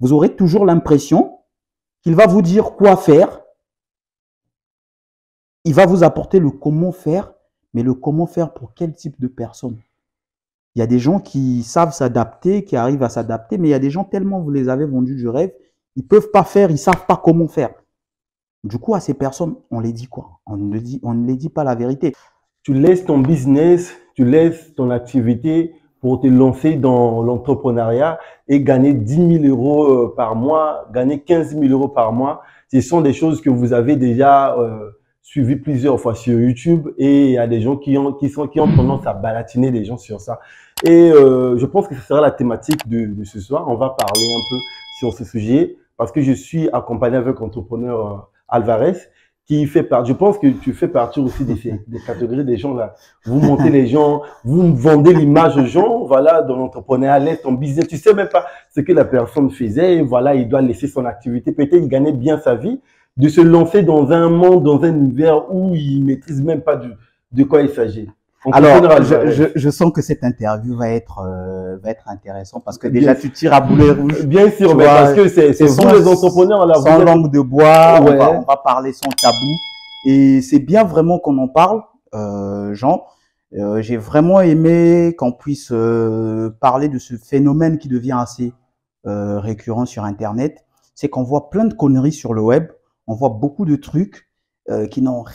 vous aurez toujours l'impression qu'il va vous dire quoi faire. Il va vous apporter le comment faire, mais le comment faire pour quel type de personne? Il y a des gens qui savent s'adapter, qui arrivent à s'adapter, mais il y a des gens tellement vous les avez vendus du rêve, ils peuvent pas faire, ils savent pas comment faire. Du coup, à ces personnes, on les dit quoi? On ne les dit pas la vérité. Tu laisses ton business, tu laisses ton activité pour te lancer dans l'entrepreneuriat et gagner 10 000 euros par mois, gagner 15 000 euros par mois. Ce sont des choses que vous avez déjà suivies plusieurs fois sur YouTube et il y a des gens qui ont tendance à balatiner les gens sur ça. Et je pense que ce sera la thématique de ce soir. On va parler un peu sur ce sujet parce que je suis accompagné avec l'entrepreneur Alvarez qui fait partie, je pense que tu fais partie aussi des catégories des gens là. Vous montez les gens, vous vendez l'image aux gens, voilà, dans l'entrepreneuriat, laisse ton business. Tu sais même pas ce que la personne faisait, et voilà, il doit laisser son activité. Peut-être il gagnait bien sa vie, de se lancer dans un monde, dans un univers où il maîtrise même pas de quoi il s'agit. Alors, je sens que cette interview va être intéressante parce que déjà tu tires à boulet rouge. Bien sûr, mais parce que c'est vous les entrepreneurs là. Sans langue de bois, ouais. on va parler sans tabou. Et c'est bien vraiment qu'on en parle, Jean. J'ai vraiment aimé qu'on puisse parler de ce phénomène qui devient assez récurrent sur Internet. C'est qu'on voit plein de conneries sur le web. On voit beaucoup de trucs qui n'ont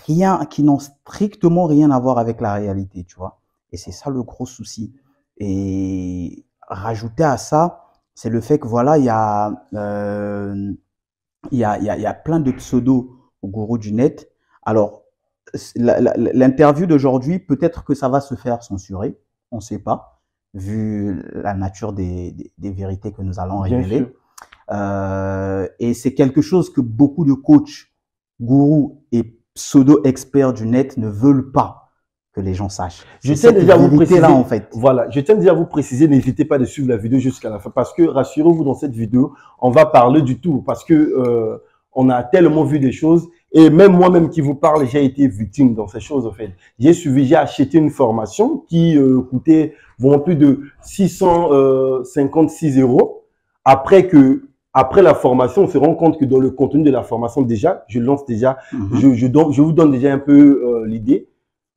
strictement rien à voir avec la réalité, tu vois. Et c'est ça le gros souci. Et rajouter à ça, c'est le fait que voilà, il y a plein de pseudo gourous du net. Alors, l'interview d'aujourd'hui, peut-être que ça va se faire censurer, on ne sait pas, vu la nature des vérités que nous allons révéler. Et c'est quelque chose que beaucoup de coachs, gourous et pseudo-experts du net ne veulent pas que les gens sachent. Je tiens déjà à vous préciser, là, en fait. Voilà, je tiens déjà à vous préciser, n'hésitez pas à suivre la vidéo jusqu'à la fin parce que rassurez-vous, dans cette vidéo, on va parler du tout parce que on a tellement vu des choses et même moi-même qui vous parle, j'ai été victime dans ces choses en fait. J'ai acheté une formation qui coûtait vraiment plus de 656 € après la formation, on se rend compte que dans le contenu de la formation, déjà, je lance déjà, je vous donne déjà un peu l'idée.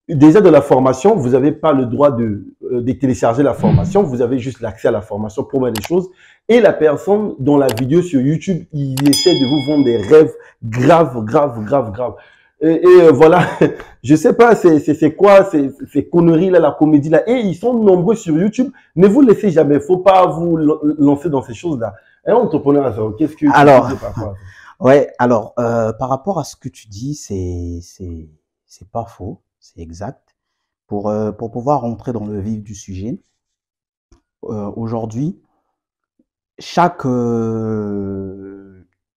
Déjà, dans la formation, vous n'avez pas le droit de télécharger la formation. Vous avez juste l'accès à la formation pour mettre des choses. Et la personne, dans la vidéo sur YouTube, il essaie de vous vendre des rêves graves. Et voilà, je sais pas, c'est quoi ces conneries là, la comédie là. Et ils sont nombreux sur YouTube. Ne vous laissez jamais. Faut pas vous lancer dans ces choses là. Un entrepreneur, qu'est-ce que alors, tu dis par rapport à ça? Ouais, alors par rapport à ce que tu dis, c'est pas faux, c'est exact. Pour pouvoir rentrer dans le vif du sujet, aujourd'hui,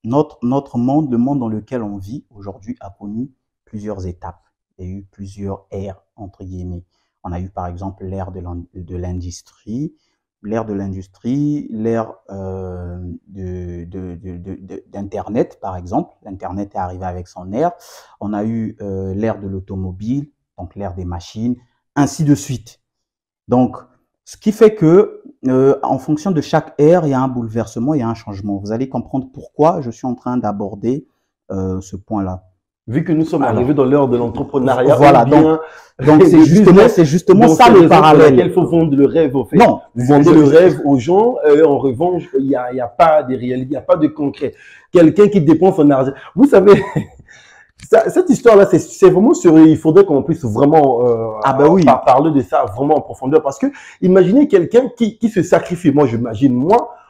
notre monde, le monde dans lequel on vit aujourd'hui a connu plusieurs étapes. Il y a eu plusieurs ères entre guillemets. On a eu par exemple l'ère de l'industrie. L'ère d'Internet, par exemple. L'Internet est arrivé avec son ère. On a eu l'ère de l'automobile, donc l'ère des machines, ainsi de suite. Donc, ce qui fait que, en fonction de chaque ère, il y a un bouleversement, il y a un changement. Vous allez comprendre pourquoi je suis en train d'aborder ce point-là. Vu que nous sommes arrivés dans l'heure de l'entrepreneuriat, voilà, donc c'est justement ça le parallèle. Il faut vendre le rêve au fait. Non, vous vendez le rêve aux gens. En revanche, il y a pas de réalité, il n'y a pas de concret. Quelqu'un qui dépense son argent. Vous savez, cette histoire-là, c'est vraiment sur. Il faudrait qu'on puisse vraiment parler de ça vraiment en profondeur parce que imaginez quelqu'un qui se sacrifie. Moi, j'imagine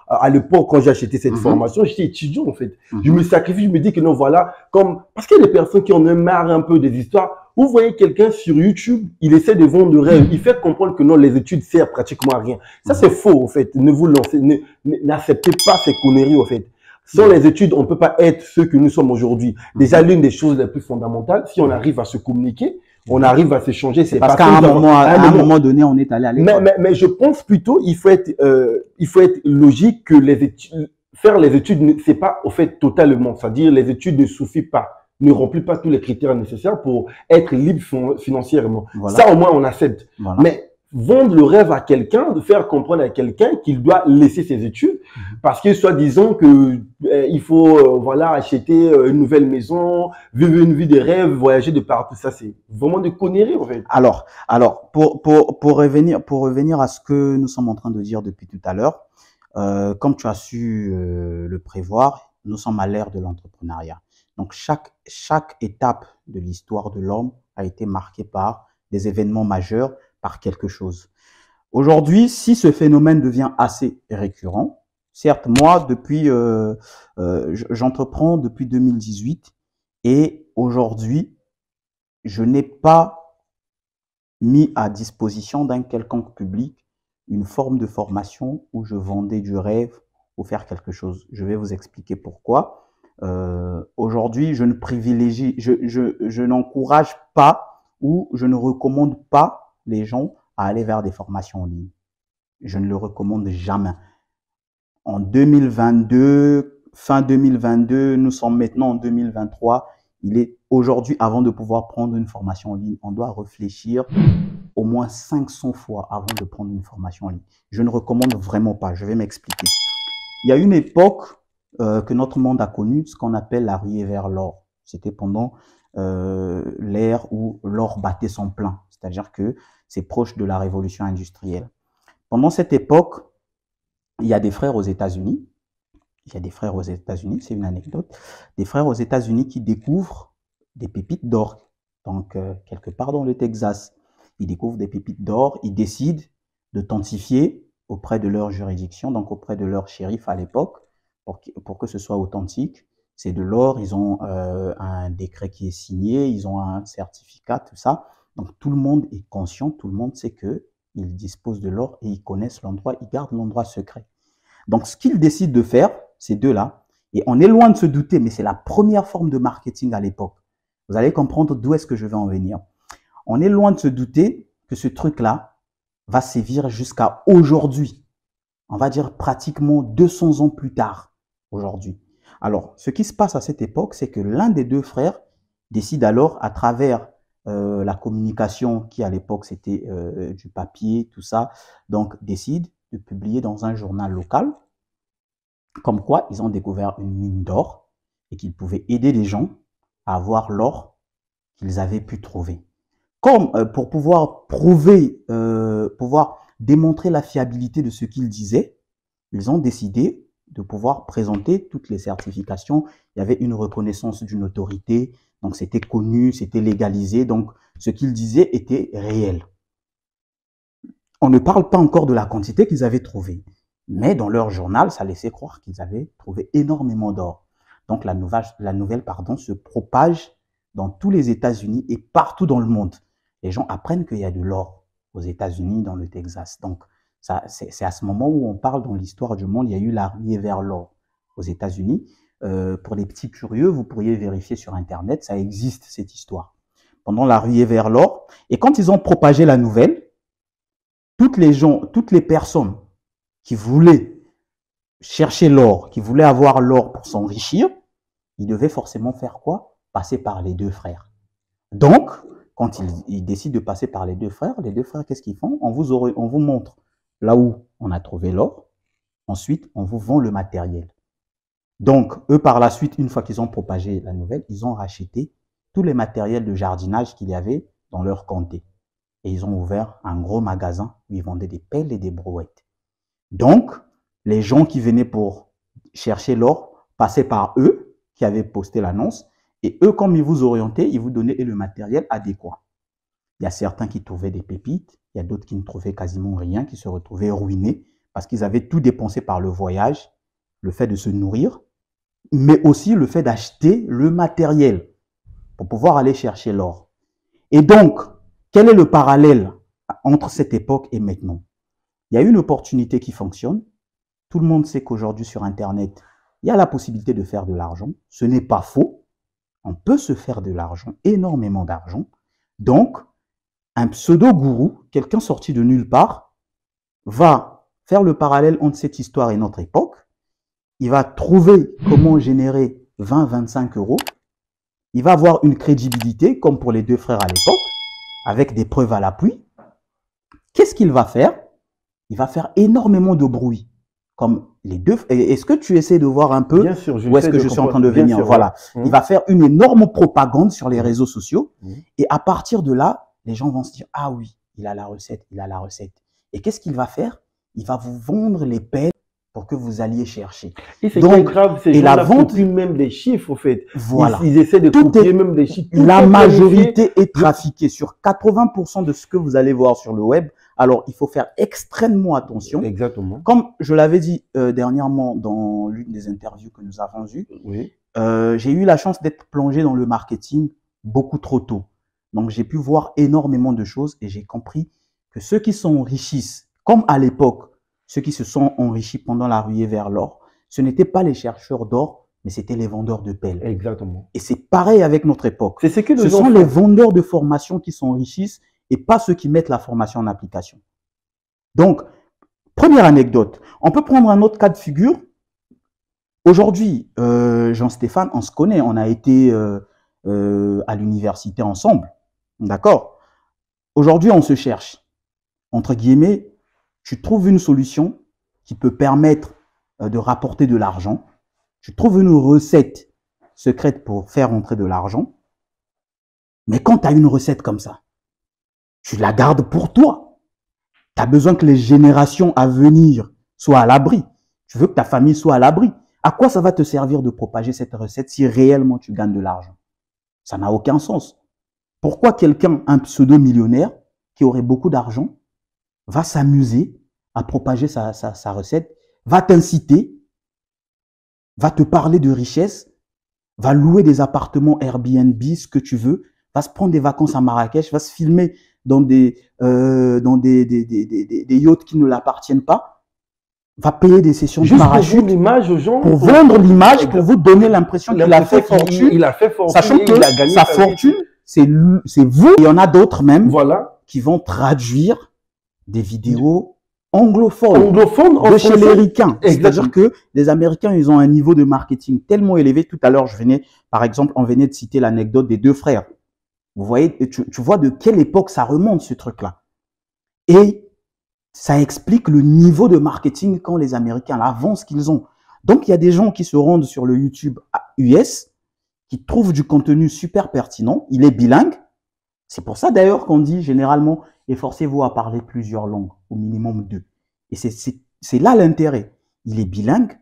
à l'époque, quand j'ai acheté cette formation, j'étais étudiant, en fait. Je me sacrifie, je me dis que non, voilà, parce qu'il y a des personnes qui en ont marre un peu des histoires. Vous voyez quelqu'un sur YouTube, il essaie de vendre le rêve. Il fait comprendre que non, les études servent pratiquement à rien. Ça, c'est faux, en fait. Ne vous lancez, n'acceptez pas ces conneries, en fait. Sans les études, on ne peut pas être ce que nous sommes aujourd'hui. Déjà, l'une des choses les plus fondamentales, si on arrive à se communiquer, on arrive à s'échanger. C'est parce qu'à un moment donné, on est allé à l'école. Mais je pense plutôt, il faut être logique que faire les études, c'est pas au fait totalement. C'est-à-dire, les études ne suffisent pas, ne remplissent pas tous les critères nécessaires pour être libre financièrement. Voilà. Ça, au moins, on accepte. Voilà. Mais vendre le rêve à quelqu'un, de faire comprendre à quelqu'un qu'il doit laisser ses études parce que soi-disant que il faut voilà acheter une nouvelle maison, vivre une vie de rêve, voyager de partout. Ça, c'est vraiment des conneries en fait. Alors, pour revenir à ce que nous sommes en train de dire depuis tout à l'heure, comme tu as su le prévoir, nous sommes à l'ère de l'entrepreneuriat. Donc, chaque étape de l'histoire de l'homme a été marquée par des événements majeurs, par quelque chose. Aujourd'hui, si ce phénomène devient assez récurrent, certes, moi, j'entreprends depuis 2018 et aujourd'hui, je n'ai pas mis à disposition d'un quelconque public une forme de formation où je vendais du rêve ou faire quelque chose. Je vais vous expliquer pourquoi. Aujourd'hui, je ne privilégie, je n'encourage pas ou je ne recommande pas les gens à aller vers des formations en ligne. Je ne le recommande jamais. En 2022, fin 2022, nous sommes maintenant en 2023. Il est aujourd'hui, avant de pouvoir prendre une formation en ligne, on doit réfléchir au moins 500 fois avant de prendre une formation en ligne. Je ne recommande vraiment pas. Je vais m'expliquer. Il y a une époque que notre monde a connue, ce qu'on appelle la ruée vers l'or. C'était pendant l'ère où l'or battait son plein. C'est-à-dire que c'est proche de la révolution industrielle. Pendant cette époque, il y a des frères aux États-Unis. Il y a des frères aux États-Unis, c'est une anecdote. Des frères aux États-Unis qui découvrent des pépites d'or. Donc, quelque part dans le Texas, ils découvrent des pépites d'or. Ils décident d'authentifier auprès de leur juridiction, donc auprès de leur shérif à l'époque, pour que ce soit authentique. C'est de l'or, ils ont un décret qui est signé, ils ont un certificat, tout ça. Donc, tout le monde est conscient, tout le monde sait qu'ils disposent de l'or et ils connaissent l'endroit, ils gardent l'endroit secret. Donc, ce qu'ils décident de faire, ces deux-là, et on est loin de se douter, mais c'est la première forme de marketing à l'époque. Vous allez comprendre d'où est-ce que je vais en venir. On est loin de se douter que ce truc-là va sévir jusqu'à aujourd'hui. On va dire pratiquement 200 ans plus tard, aujourd'hui. Alors, ce qui se passe à cette époque, c'est que l'un des deux frères décide alors, à travers la communication qui à l'époque c'était du papier, tout ça, donc décide de publier dans un journal local, comme quoi ils ont découvert une mine d'or et qu'ils pouvaient aider les gens à avoir l'or qu'ils avaient pu trouver. Comme pour pouvoir prouver, pouvoir démontrer la fiabilité de ce qu'ils disaient, ils ont décidé de pouvoir présenter toutes les certifications. Il y avait une reconnaissance d'une autorité, donc c'était connu, c'était légalisé, donc ce qu'ils disaient était réel. On ne parle pas encore de la quantité qu'ils avaient trouvée, mais dans leur journal, ça laissait croire qu'ils avaient trouvé énormément d'or. Donc la nouvelle se propage dans tous les États-Unis et partout dans le monde. Les gens apprennent qu'il y a de l'or aux États-Unis, dans le Texas. Donc c'est à ce moment où on parle dans l'histoire du monde, il y a eu la ruée vers l'or aux États-Unis. Pour les petits curieux, vous pourriez vérifier sur Internet, ça existe cette histoire. Pendant la ruée vers l'or, et quand ils ont propagé la nouvelle, toutes les personnes qui voulaient chercher l'or, qui voulaient avoir l'or pour s'enrichir, ils devaient forcément faire quoi? Passer par les deux frères. Donc, quand ils décident de passer par les deux frères, qu'est-ce qu'ils font? On vous montre là où on a trouvé l'or. Ensuite, on vous vend le matériel. Donc, eux, par la suite, une fois qu'ils ont propagé la nouvelle, ils ont racheté tous les matériels de jardinage qu'il y avait dans leur comté. Et ils ont ouvert un gros magasin où ils vendaient des pelles et des brouettes. Donc, les gens qui venaient pour chercher l'or passaient par eux, qui avaient posté l'annonce, et eux, comme ils vous orientaient, ils vous donnaient le matériel adéquat. Il y a certains qui trouvaient des pépites, il y a d'autres qui ne trouvaient quasiment rien, qui se retrouvaient ruinés parce qu'ils avaient tout dépensé par le voyage, le fait de se nourrir, mais aussi le fait d'acheter le matériel pour pouvoir aller chercher l'or. Et donc, quel est le parallèle entre cette époque et maintenant? Il y a une opportunité qui fonctionne. Tout le monde sait qu'aujourd'hui sur Internet, il y a la possibilité de faire de l'argent. Ce n'est pas faux. On peut se faire de l'argent, énormément d'argent. Donc, un pseudo-gourou, quelqu'un sorti de nulle part, va faire le parallèle entre cette histoire et notre époque. Il va trouver comment générer 20-25 euros. Il va avoir une crédibilité, comme pour les deux frères à l'époque, avec des preuves à l'appui. Qu'est-ce qu'il va faire? Il va faire énormément de bruit. Comme les deux. Est-ce que tu essaies de voir un peu Bien sûr, où est-ce que je suis en train de venir? sûr, voilà. Ouais. Il va faire une énorme propagande sur les réseaux sociaux. Et à partir de là, les gens vont se dire, ah oui, il a la recette, il a la recette. Et qu'est-ce qu'il va faire? Il va vous vendre les pelles pour que vous alliez chercher. Et c'est grave, ces gens-là copient même des chiffres, au fait. Voilà. Ils essaient de copier même des chiffres. La majorité est trafiquée. Sur 80% de ce que vous allez voir sur le web, alors il faut faire extrêmement attention. Exactement. Comme je l'avais dit dernièrement dans l'une des interviews que nous avons eues, oui. J'ai eu la chance d'être plongé dans le marketing beaucoup trop tôt. Donc j'ai pu voir énormément de choses et j'ai compris que ceux qui s'enrichissent, comme à l'époque, ceux qui se sont enrichis pendant la ruée vers l'or, ce n'étaient pas les chercheurs d'or, mais c'était les vendeurs de pelles. Exactement. Et c'est pareil avec notre époque. C'est ce sont les vendeurs de formation qui s'enrichissent et pas ceux qui mettent la formation en application. Donc, première anecdote. On peut prendre un autre cas de figure. Aujourd'hui, Jean-Stéphane, on se connaît, on a été à l'université ensemble. D'accord? Aujourd'hui, on se cherche. Entre guillemets, tu trouves une solution qui peut permettre de rapporter de l'argent. Tu trouves une recette secrète pour faire entrer de l'argent. Mais quand tu as une recette comme ça, tu la gardes pour toi. Tu as besoin que les générations à venir soient à l'abri. Tu veux que ta famille soit à l'abri. À quoi ça va te servir de propager cette recette si réellement tu gagnes de l'argent? Ça n'a aucun sens. Pourquoi quelqu'un, un pseudo-millionnaire qui aurait beaucoup d'argent, va s'amuser à propager sa recette, va t'inciter, va te parler de richesse, va louer des appartements Airbnb, ce que tu veux, va se prendre des vacances à Marrakech, va se filmer dans des yachts qui ne l'appartiennent pas, va payer des sessions de parachute pour l'image aux gens, pour vendre l'image, pour vous donner l'impression qu'il a fait fortune. Il a fait fortune, sachant que il a gagné sa fortune, c'est vous. Il y en a d'autres même qui vont traduire des vidéos anglophones de chez les Ricains. C'est-à-dire que les Américains, ils ont un niveau de marketing tellement élevé. Tout à l'heure, par exemple, on venait de citer l'anecdote des deux frères. Vous voyez, tu vois de quelle époque ça remonte, ce truc-là. Et ça explique le niveau de marketing quand les Américains, l'avance qu'ils ont. Donc, il y a des gens qui se rendent sur le YouTube US, qui trouvent du contenu super pertinent. Il est bilingue. C'est pour ça d'ailleurs qu'on dit généralement, efforcez-vous à parler plusieurs langues, au minimum 2. Et c'est là l'intérêt. Il est bilingue.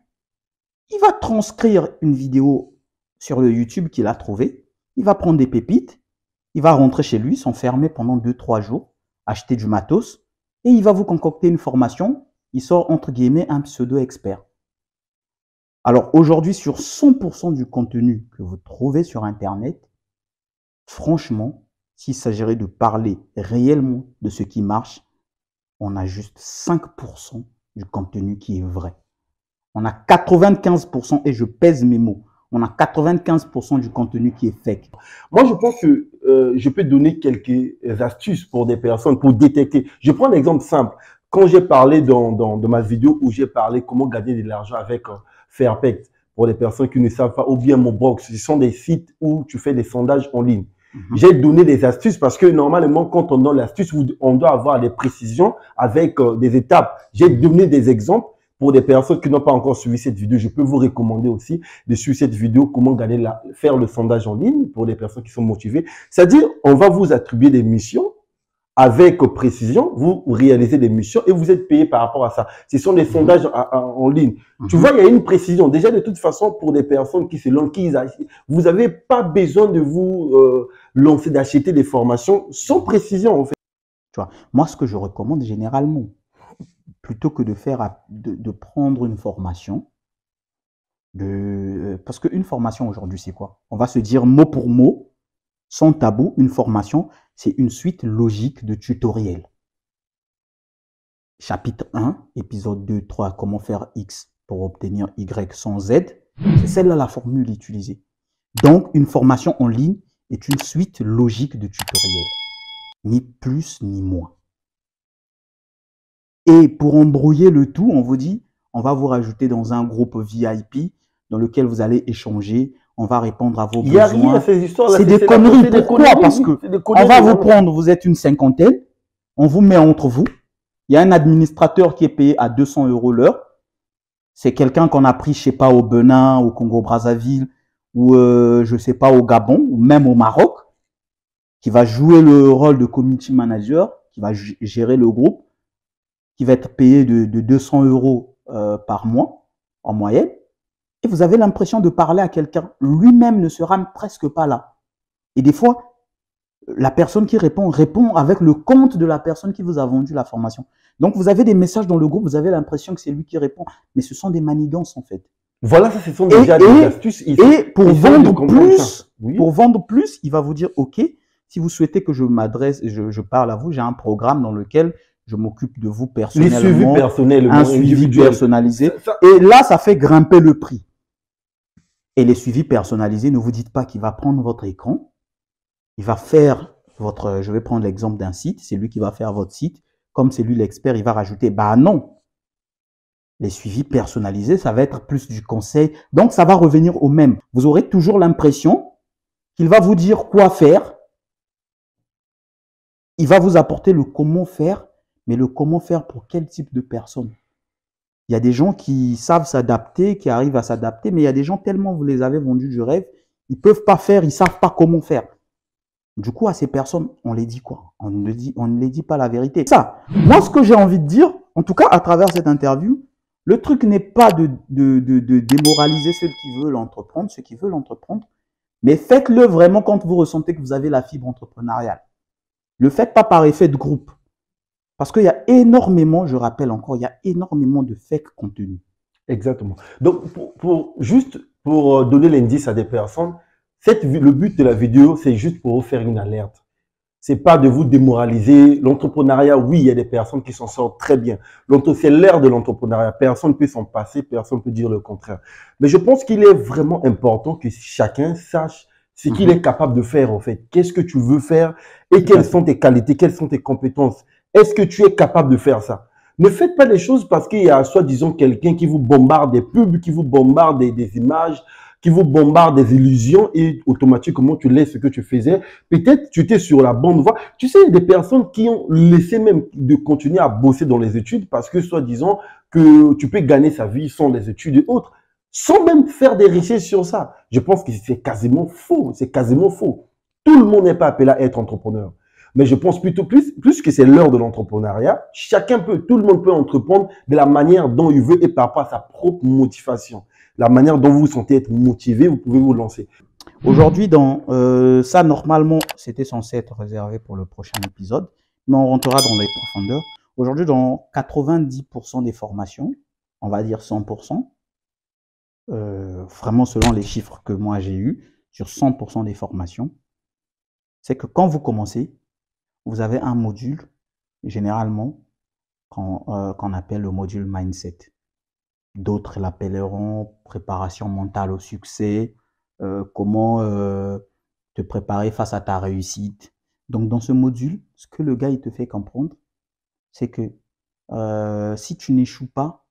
Il va transcrire une vidéo sur le YouTube qu'il a trouvé. Il va prendre des pépites. Il va rentrer chez lui, s'enfermer pendant 2-3 jours, acheter du matos. Et il va vous concocter une formation. Il sort entre guillemets un pseudo-expert. Alors aujourd'hui, sur 100% du contenu que vous trouvez sur Internet, franchement, s'il s'agirait de parler réellement de ce qui marche, on a juste 5% du contenu qui est vrai. On a 95%, et je pèse mes mots, on a 95% du contenu qui est fake. Moi, je pense que je peux donner quelques astuces pour des personnes, pour détecter. Je prends un exemple simple. Quand j'ai parlé dans ma vidéo où j'ai parlé comment gagner de l'argent avec Fairpect, pour les personnes qui ne savent pas, ou bien Mobox, ce sont des sites où tu fais des sondages en ligne. J'ai donné des astuces parce que normalement, quand on donne l'astuce, on doit avoir des précisions avec des étapes. J'ai donné des exemples pour des personnes qui n'ont pas encore suivi cette vidéo. Je peux vous recommander aussi de suivre cette vidéo, comment faire le sondage en ligne pour les personnes qui sont motivées. C'est-à-dire, on va vous attribuer des missions avec précision, vous réalisez des missions et vous êtes payé par rapport à ça. Ce sont des sondages en ligne. Tu vois, il y a une précision. Déjà, de toute façon, pour des personnes qui se lancent, vous n'avez pas besoin de vous lancer, d'acheter des formations sans précision, en fait. Tu vois, moi, ce que je recommande généralement, plutôt que de prendre une formation, parce qu'une formation aujourd'hui, c'est quoi? On va se dire mot pour mot, sans tabou, une formation, c'est une suite logique de tutoriels. Chapitre 1, épisode 2, 3, comment faire X pour obtenir Y sans Z. C'est celle-là la formule utilisée. Donc, une formation en ligne est une suite logique de tutoriels. Ni plus ni moins. Et pour embrouiller le tout, on vous dit, on va vous rajouter dans un groupe VIP dans lequel vous allez échanger. On va répondre à vos besoins. Il n'y a rien à ces histoires-là. C'est des conneries. Pourquoi? Parce que on va vous prendre, vous êtes une cinquantaine, on vous met entre vous, Il y a un administrateur qui est payé à 200 € l'heure. C'est quelqu'un qu'on a pris, je sais pas, au Bénin, au Congo-Brazzaville, ou je sais pas, au Gabon, ou même au Maroc, qui va jouer le rôle de community manager, qui va gérer le groupe, qui va être payé de 200 € par mois, en moyenne. Et vous avez l'impression de parler à quelqu'un. Lui-même ne sera presque pas là. Et des fois, la personne qui répond avec le compte de la personne qui vous a vendu la formation. Donc, vous avez des messages dans le groupe, vous avez l'impression que c'est lui qui répond. Mais ce sont des manigances, en fait. Voilà, ça, ce sont déjà des astuces. Et pour vendre plus, il va vous dire, OK, si vous souhaitez que je m'adresse, je parle à vous, j'ai un programme dans lequel je m'occupe de vous personnellement. Les suivis personnels, un suivi personnalisé. Et là, ça fait grimper le prix. Et les suivis personnalisés, ne vous dites pas qu'il va prendre votre écran, il va faire votre, je vais prendre l'exemple d'un site, c'est lui qui va faire votre site, comme c'est lui l'expert, il va rajouter, bah non. Les suivis personnalisés, ça va être plus du conseil, donc ça va revenir au même. Vous aurez toujours l'impression qu'il va vous dire quoi faire, il va vous apporter le comment faire, mais le comment faire pour quel type de personne. Il y a des gens qui savent s'adapter, qui arrivent à s'adapter, mais il y a des gens tellement vous les avez vendus du rêve, ils ne peuvent pas faire, ils ne savent pas comment faire. Du coup, à ces personnes, on les dit quoi? On ne les dit pas la vérité. Ça, moi, ce que j'ai envie de dire, en tout cas à travers cette interview, le truc n'est pas de démoraliser ceux qui veulent entreprendre, mais faites-le vraiment quand vous ressentez que vous avez la fibre entrepreneuriale. Ne le faites pas par effet de groupe. Parce qu'il y a énormément, je rappelle encore, il y a énormément de fake contenu. Exactement. Donc, juste pour donner l'indice à des personnes, le but de la vidéo, c'est juste pour vous faire une alerte. C'est pas de vous démoraliser. L'entrepreneuriat, oui, il y a des personnes qui s'en sortent très bien. C'est l'ère de l'entrepreneuriat. Personne ne peut s'en passer, personne ne peut dire le contraire. Mais je pense qu'il est vraiment important que chacun sache ce qu'il est capable de faire, en fait. Qu'est-ce que tu veux faire et quelles sont tes qualités, quelles sont tes compétences. Est-ce que tu es capable de faire ça? Ne faites pas les choses parce qu'il y a soi-disant quelqu'un qui vous bombarde des pubs, qui vous bombarde des images, qui vous bombarde des illusions et automatiquement tu laisses ce que tu faisais. Peut-être tu étais sur la bonne voie. Tu sais, il y a des personnes qui ont laissé même de continuer à bosser dans les études parce que soi-disant que tu peux gagner sa vie sans les études et autres, sans même faire des richesses sur ça. Je pense que c'est quasiment faux. C'est quasiment faux. Tout le monde n'est pas appelé à être entrepreneur. Mais je pense plutôt plus que c'est l'heure de l'entrepreneuriat. Tout le monde peut entreprendre de la manière dont il veut et par rapport à sa propre motivation. La manière dont vous vous sentez être motivé, vous pouvez vous lancer. Aujourd'hui, ça, normalement, c'était censé être réservé pour le prochain épisode, mais on rentrera dans les profondeurs. Aujourd'hui, dans 90% des formations, on va dire 100%, vraiment selon les chiffres que moi j'ai eus, sur 100% des formations, c'est que quand vous commencez, vous avez un module, généralement, qu'on appelle le module Mindset. D'autres l'appelleront préparation mentale au succès, comment te préparer face à ta réussite. Donc, dans ce module, ce que le gars il te fait comprendre, c'est que si tu n'échoues pas,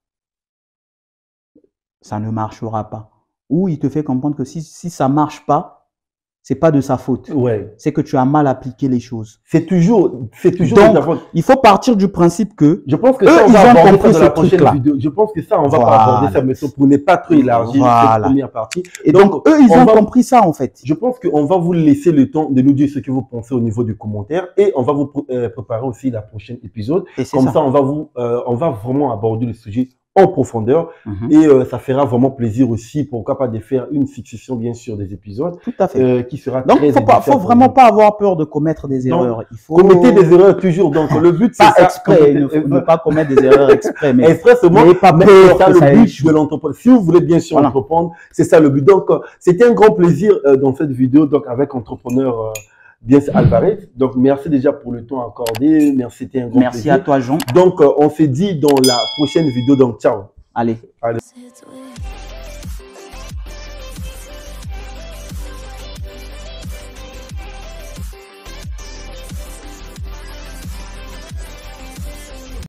ça ne marchera pas. Ou il te fait comprendre que si ça ne marche pas, c'est pas de sa faute. Ouais. C'est que tu as mal appliqué les choses. C'est toujours Donc, il faut partir du principe que je pense que ça, on va aborder ça dans la prochaine vidéo. Je pense que ça, on va pas aborder ça maintenant pour ne pas trop élargir cette première partie. Et donc eux, ils ont compris ça, en fait. Je pense qu'on va vous laisser le temps de nous dire ce que vous pensez au niveau du commentaire et on va vous préparer aussi la prochaine épisode. Comme ça, on va vraiment aborder le sujet en profondeur et ça fera vraiment plaisir aussi, pourquoi pas, de faire une succession bien sûr des épisodes. Tout à fait. Qui sera donc il faut vraiment pas avoir peur de commettre des erreurs. Il faut commettre des erreurs toujours. Donc le but c'est pas exprès, ne pas commettre des erreurs exprès, mais expressement. Mais pas peur ça que le ça but échoue. de l'entreprise. Si vous voulez bien sûr entreprendre, c'est ça le but. Donc c'était un grand plaisir dans cette vidéo donc avec entrepreneur Biens Alvarez. Donc, merci déjà pour le temps accordé. Merci, c'était un grand plaisir. Merci à toi, Jean. Donc, on se dit dans la prochaine vidéo. Donc, ciao. Allez. Allez.